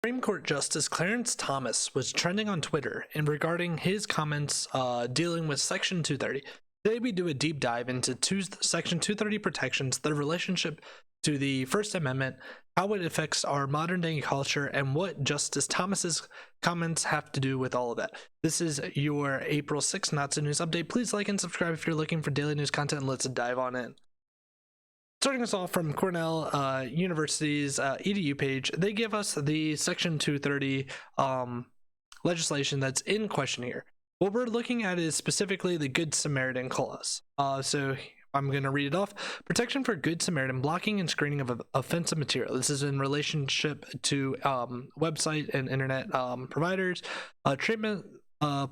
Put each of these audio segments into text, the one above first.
Supreme Court Justice Clarence Thomas was trending on Twitter in regarding his comments dealing with Section 230. Today we do a deep dive into Section 230 protections, their relationship to the First Amendment, how it affects our modern day culture, and what Justice Thomas's comments have to do with all of that. This is your April 6th Not So News update. Please like and subscribe if you're looking for daily news content, and let's dive on in. Starting us off from Cornell University's EDU page, they give us the Section 230 legislation that's in question here. What we're looking at is specifically the Good Samaritan Clause. So I'm going to read it off. Protection for Good Samaritan, blocking and screening of offensive material. This is in relationship to website and internet providers, treatment,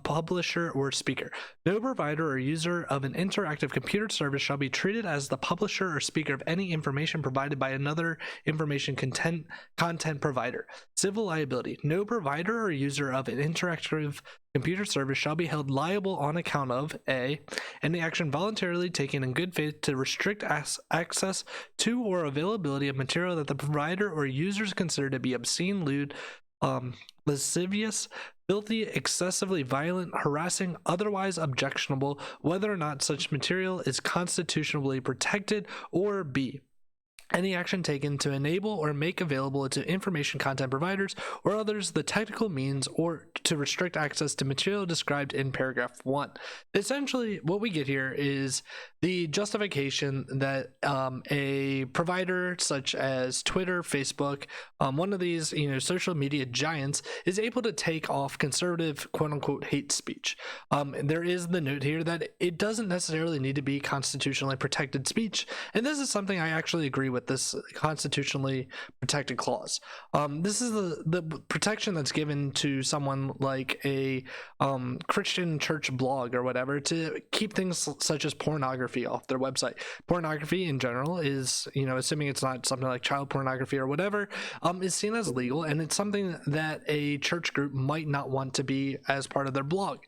publisher or speaker. No provider or user of an interactive computer service shall be treated as the publisher or speaker of any information provided by another information content provider. Civil liability. No provider or user of an interactive computer service shall be held liable on account of a any action voluntarily taken in good faith to restrict access to or availability of material that the provider or users consider to be obscene, lewd, lascivious, filthy, excessively violent, harassing, otherwise objectionable, whether or not such material is constitutionally protected, or b any action taken to enable or make available to information content providers or others the technical means or to restrict access to material described in paragraph 1. Essentially, what we get here is the justification that a provider such as Twitter, Facebook, one of these social media giants is able to take off conservative quote-unquote hate speech. There is the note here that it doesn't necessarily need to be constitutionally protected speech, and this is something I actually agree with. This constitutionally protected clause. This is the protection that's given to someone like a Christian church blog or whatever to keep things such as pornography off their website. Pornography in general is, assuming it's not something like child pornography or whatever, is seen as legal, and it's something that a church group might not want to be as part of their blog.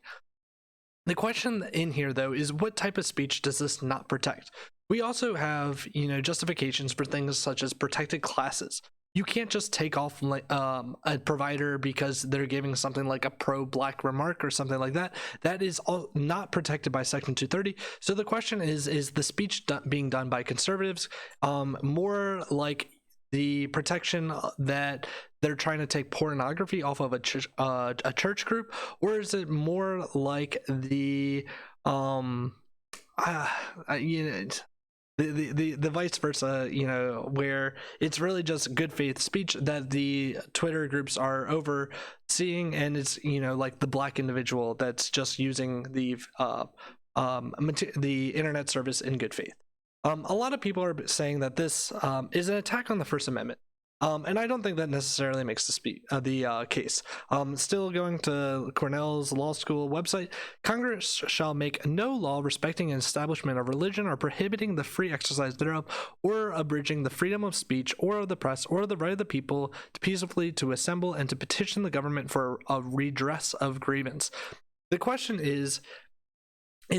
The question in here, though, is what type of speech does this not protect? We also have, justifications for things such as protected classes. You can't just take off a provider because they're giving something like a pro-black remark or something like that. That is all not protected by Section 230. So the question is the speech being done by conservatives more like the protection that they're trying to take pornography off of a church group, or is it more like the the vice versa, where it's really just good faith speech that the Twitter groups are overseeing, and it's like the black individual that's just using the internet service in good faith. A lot of people are saying that this is an attack on the First Amendment. And I don't think that necessarily makes the case. Still going to Cornell's law school website, Congress shall make no law respecting an establishment of religion or prohibiting the free exercise thereof, or abridging the freedom of speech or of the press or the right of the people to peacefully to assemble and to petition the government for a redress of grievance. The question is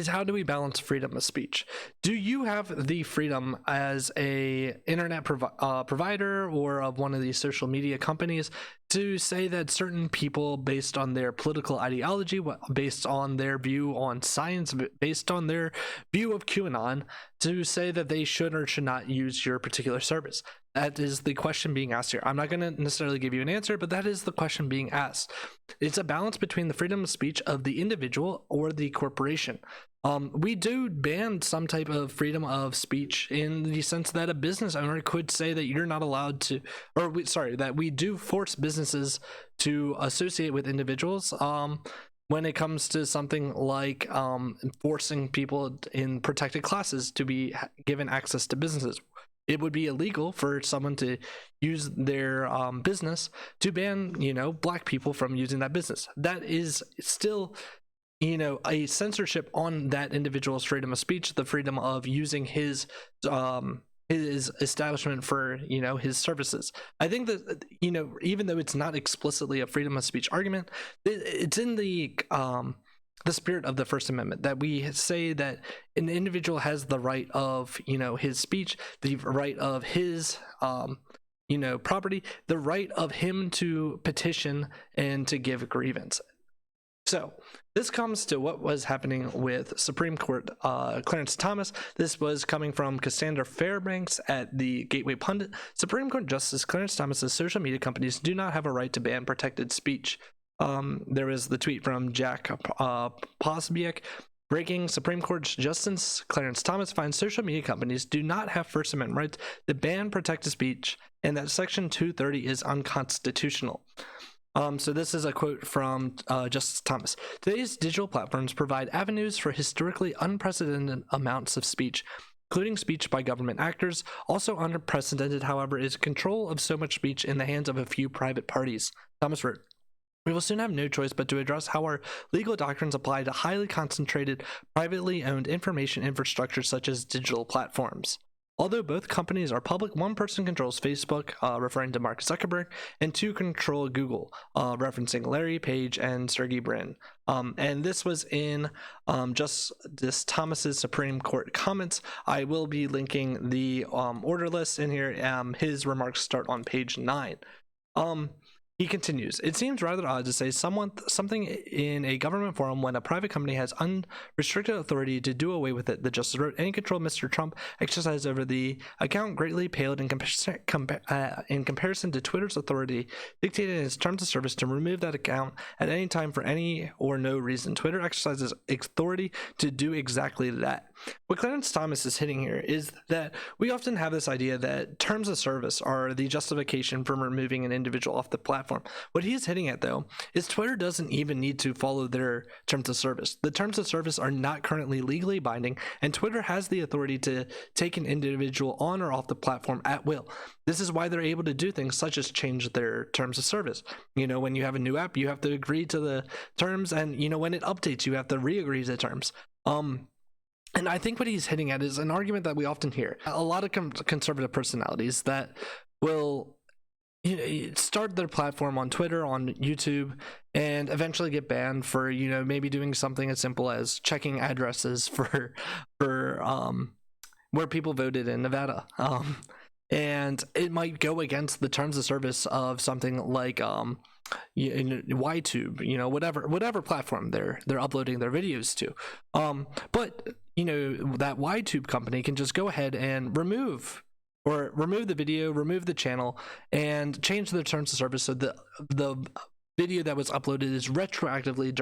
how do we balance freedom of speech? Do you have the freedom as a internet provider or of one of these social media companies to say that certain people, based on their political ideology, based on their view on science, based on their view of QAnon, to say that they should or should not use your particular service? That is the question being asked here. I'm not going to necessarily give you an answer, but that is the question being asked. It's a balance between the freedom of speech of the individual or the corporation. We do ban some type of freedom of speech in the sense that a business owner could say that you're not allowed to, that we do force businesses to associate with individuals when it comes to something like forcing people in protected classes to be given access to businesses. It would be illegal for someone to use their business to ban, black people from using that business. That is still, a censorship on that individual's freedom of speech, the freedom of using his establishment for, his services. I think that, even though it's not explicitly a freedom of speech argument, it's in the spirit of the First Amendment that we say that an individual has the right of his speech, the right of his property, the right of him to petition and to give grievance. So this comes to what was happening with Supreme Court Clarence Thomas. This was coming from Cassandra Fairbanks at the Gateway Pundit. Supreme Court Justice Clarence Thomas says social media companies do not have a right to ban protected speech. There is the tweet from Jack Posbiek. Breaking: Supreme Court Justice Clarence Thomas finds social media companies do not have First Amendment rights to ban protected speech, and that Section 230 is unconstitutional. So this is a quote from Justice Thomas. Today's digital platforms provide avenues for historically unprecedented amounts of speech, including speech by government actors. Also unprecedented, however, is control of so much speech in the hands of a few private parties. Thomas wrote, "We will soon have no choice but to address how our legal doctrines apply to highly concentrated, privately owned information infrastructure such as digital platforms. Although both companies are public, one person controls Facebook, referring to Mark Zuckerberg, and two control Google, referencing Larry Page and Sergey Brin." And this was in Justice Thomas's Supreme Court comments. I will be linking the order list in here. His remarks start on page 9. He continues, "It seems rather odd to say something in a government forum when a private company has unrestricted authority to do away with it." The justice wrote, "Any control Mr. Trump exercised over the account greatly paled in comparison to Twitter's authority dictated in its terms of service to remove that account at any time for any or no reason. Twitter exercises authority to do exactly that." What Clarence Thomas is hitting here is that we often have this idea that terms of service are the justification for removing an individual off the platform. What he is hitting at, though, is Twitter doesn't even need to follow their terms of service. The terms of service are not currently legally binding, and Twitter has the authority to take an individual on or off the platform at will. This is why they're able to do things such as change their terms of service. When you have a new app, you have to agree to the terms, and when it updates, you have to re-agree to terms. And I think what he's hitting at is an argument that we often hear. A lot of conservative personalities that will start their platform on Twitter, on YouTube, and eventually get banned for maybe doing something as simple as checking addresses for where people voted in Nevada. And it might go against the terms of service of something like YTube, whatever platform they're uploading their videos to. But that YTube company can just go ahead and remove the video, remove the channel, and change their terms of service so the video that was uploaded is retroactively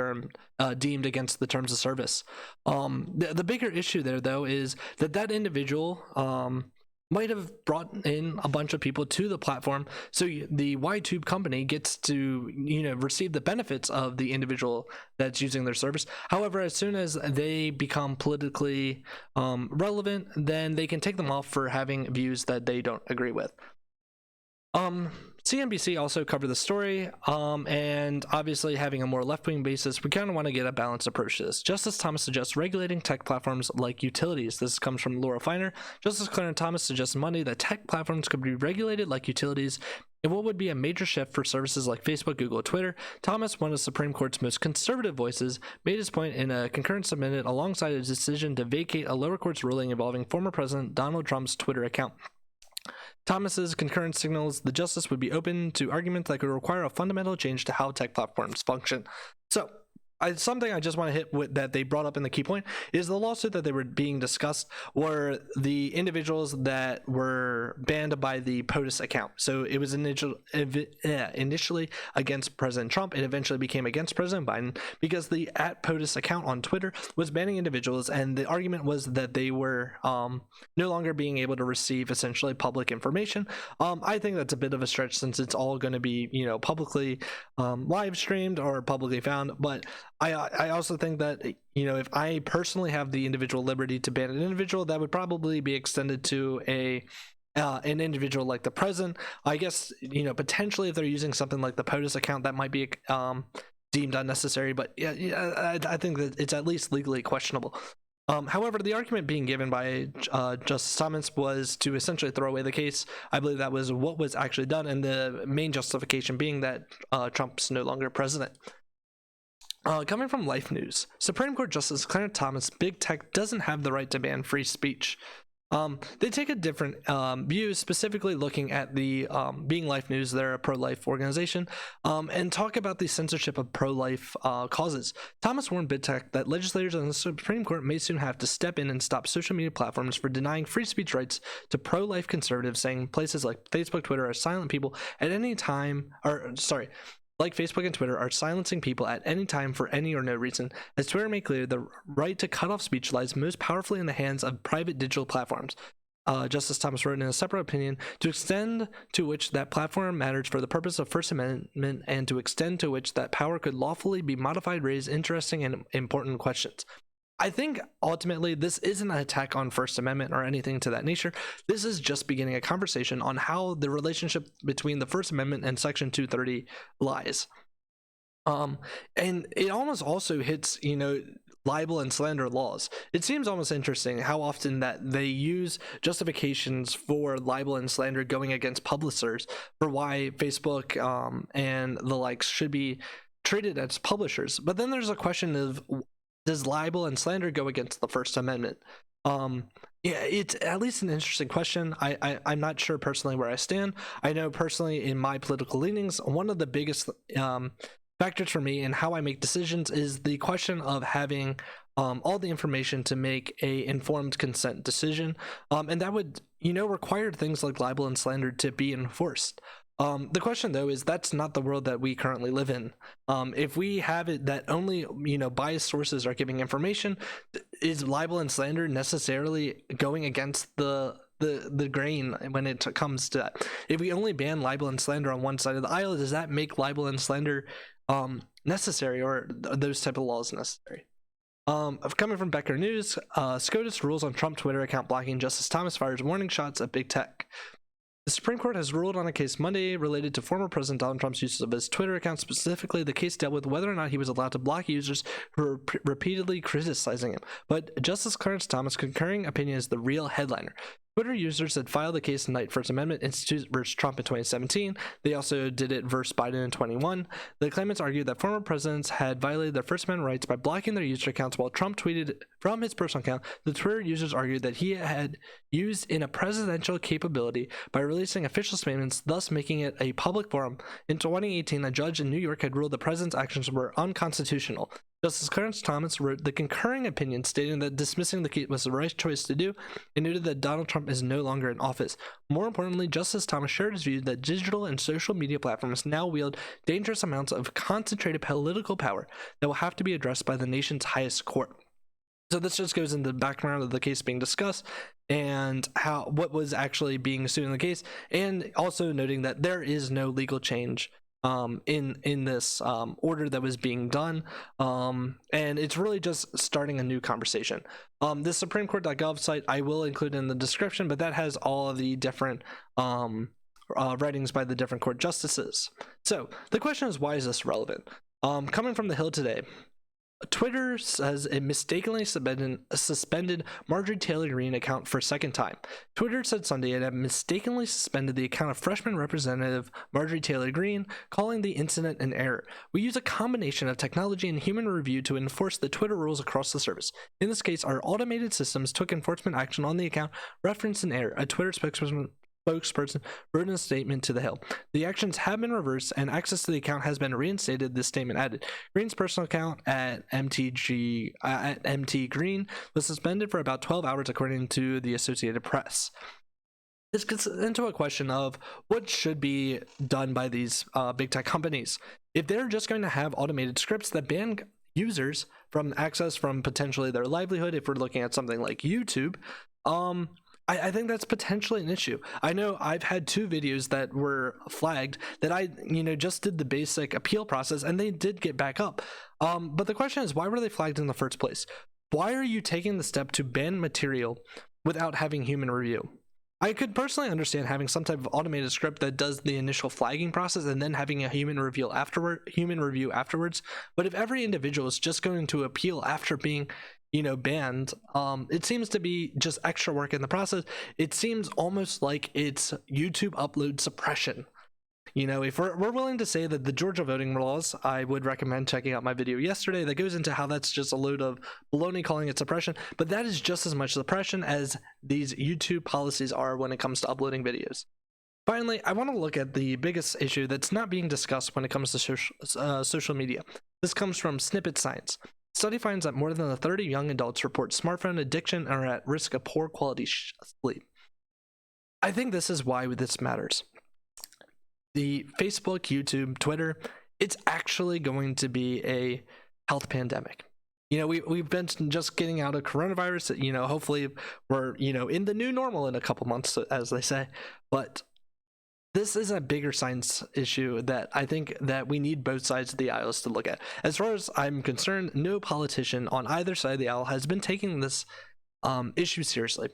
deemed against the terms of service. The bigger issue there, though, is that individual might have brought in a bunch of people to the platform, so the YTube company gets to receive the benefits of the individual that's using their service. However, as soon as they become politically relevant, then they can take them off for having views that they don't agree with. CNBC also covered the story, and obviously having a more left-wing basis, we kind of want to get a balanced approach to this. Justice Thomas suggests regulating tech platforms like utilities. This comes from Laura Feiner. Justice Clarence Thomas suggests Monday that tech platforms could be regulated like utilities in what would be a major shift for services like Facebook, Google, Twitter. Thomas, one of the Supreme Court's most conservative voices, made his point in a concurrence submitted alongside a decision to vacate a lower court's ruling involving former President Donald Trump's Twitter account. Thomas's concurrence signals the justice would be open to arguments that could require a fundamental change to how tech platforms function. So, something I just want to hit with that they brought up in the key point is the lawsuit that they were being discussed were the individuals that were banned by the POTUS account. So it was initially against President Trump. It eventually became against President Biden because the @POTUS account on Twitter was banning individuals, and the argument was that they were no longer being able to receive essentially public information. I think that's a bit of a stretch since it's all going to be publicly live streamed or publicly found, but I also think that if I personally have the individual liberty to ban an individual, that would probably be extended to an individual like the president. I guess potentially if they're using something like the POTUS account, that might be deemed unnecessary, but I think that it's at least legally questionable. However, the argument being given by Justice Thomas was to essentially throw away the case. I believe that was what was actually done, and the main justification being that Trump's no longer president. Coming from Life News, Supreme Court Justice Clarence Thomas, big tech doesn't have the right to ban free speech. They take a different view, specifically looking at the Being Life News, they're a pro-life organization, and talk about the censorship of pro-life causes. Thomas warned Big Tech that legislators and the Supreme Court may soon have to step in and stop social media platforms for denying free speech rights to pro-life conservatives, saying places like Facebook, Twitter are silent people at any time, like Facebook and Twitter are silencing people at any time for any or no reason. As Twitter made clear, the right to cut off speech lies most powerfully in the hands of private digital platforms. Justice Thomas wrote in a separate opinion, to extend to which that platform matters for the purpose of First Amendment and to extend to which that power could lawfully be modified raise interesting and important questions. I think ultimately this isn't an attack on First Amendment or anything to that nature. This is just beginning a conversation on how the relationship between the First Amendment and Section 230 lies. And it almost also hits, libel and slander laws. It seems almost interesting how often that they use justifications for libel and slander going against publishers for why Facebook and the likes should be treated as publishers. But then there's a question of, does libel and slander go against the First Amendment? Yeah, it's at least an interesting question. I'm not sure personally where I stand. I know personally in my political leanings, one of the biggest factors for me in how I make decisions is the question of having all the information to make a informed consent decision, and that would require things like libel and slander to be enforced. The question though is that's not the world that we currently live in. If we have it that only biased sources are giving information, is libel and slander necessarily going against the grain when it comes to that? If we only ban libel and slander on one side of the aisle, does that make libel and slander necessary, or those type of laws necessary? Coming from Becker News, SCOTUS rules on Trump Twitter account blocking. Justice Thomas fires warning shots at Big Tech. The Supreme Court has ruled on a case Monday related to former President Donald Trump's use of his Twitter account. Specifically, the case dealt with whether or not he was allowed to block users who were repeatedly criticizing him. But Justice Clarence Thomas' concurring opinion is the real headliner. Twitter users had filed the case in Knight First Amendment Institute versus Trump in 2017. They also did it versus Biden in 21. The claimants argued that former presidents had violated their First Amendment rights by blocking their user accounts while Trump tweeted from his personal account. The Twitter users argued that he had used in a presidential capability by releasing official statements, thus making it a public forum. In 2018, a judge in New York had ruled the president's actions were unconstitutional. Justice Clarence Thomas wrote the concurring opinion stating that dismissing the case was the right choice to do and noted that Donald Trump is no longer in office. More importantly, Justice Thomas shared his view that digital and social media platforms now wield dangerous amounts of concentrated political power that will have to be addressed by the nation's highest court. So this just goes into the background of the case being discussed and what was actually being sued in the case, and also noting that there is no legal change in this order that was being done, and it's really just starting a new conversation. This supremecourt.gov site I will include in the description, but that has all of the different writings by the different court justices. So the question is, why is this relevant? Coming from the Hill today, Twitter says it mistakenly suspended Marjorie Taylor Greene account for a second time. Twitter said Sunday it had mistakenly suspended the account of freshman representative Marjorie Taylor Greene, calling the incident an error. We use a combination of technology and human review to enforce the Twitter rules across the service. In this case, our automated systems took enforcement action on the account, referenced an error, a Twitter spokesperson wrote in a statement to the Hill. The actions have been reversed and access to the account has been reinstated, this statement added. Green's personal account at MT Green was suspended for about 12 hours according to the Associated Press. This gets into a question of what should be done by these big tech companies. If they're just going to have automated scripts that ban users from access from potentially their livelihood, if we're looking at something like YouTube, I think that's potentially an issue. I know I've had 2 videos that were flagged that I, just did the basic appeal process and they did get back up. But the question is, why were they flagged in the first place? Why are you taking the step to ban material without having human review? I could personally understand having some type of automated script that does the initial flagging process and then having a human review afterwards. But if every individual is just going to appeal after being banned, it seems to be just extra work in the process. It seems almost like it's YouTube upload suppression. You know, if we're willing to say that the Georgia voting laws, I would recommend checking out my video yesterday that goes into how that's just a load of baloney, calling it suppression, but that is just as much suppression as these YouTube policies are when it comes to uploading videos. Finally, I want to look at the biggest issue that's not being discussed when it comes to social media. This comes from Snippet Science. Study finds that more than 30 young adults report smartphone addiction and are at risk of poor quality sleep. I think this is why this matters. The Facebook, YouTube, Twitter, it's actually going to be a health pandemic. You know, we've been just getting out of coronavirus. You know, hopefully we're, you know, in the new normal in a couple months, as they say. But this is a bigger science issue that I think that we need both sides of the aisles to look at. As far as I'm concerned, no politician on either side of the aisle has been taking this issue seriously.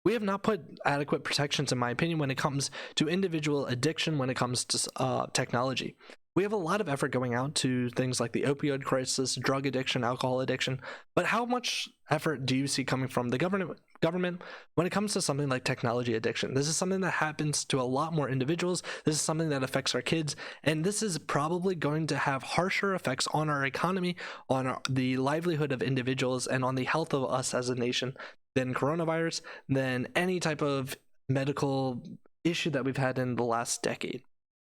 We have not put adequate protections, in my opinion, when it comes to individual addiction, when it comes to technology. We have a lot of effort going out to things like the opioid crisis, drug addiction, alcohol addiction, but how much effort do you see coming from the government when it comes to something like technology addiction? This is something that happens to a lot more individuals. This is something that affects our kids, and this is probably going to have harsher effects on our economy, on the livelihood of individuals, and on the health of us as a nation than coronavirus, than any type of medical issue that we've had in the last decade.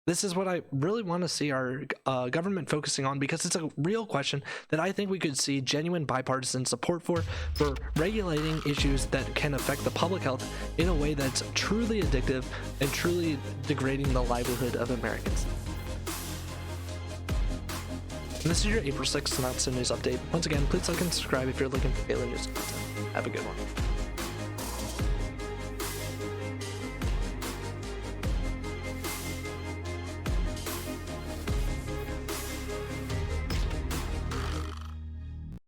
This is what I really want to see our government focusing on, because it's a real question that I think we could see genuine bipartisan support for regulating issues that can affect the public health in a way that's truly addictive and truly degrading the livelihood of Americans. And this is your April 6th Announcement News Update. Once again, please like and subscribe if you're looking for daily news content. Have a good one.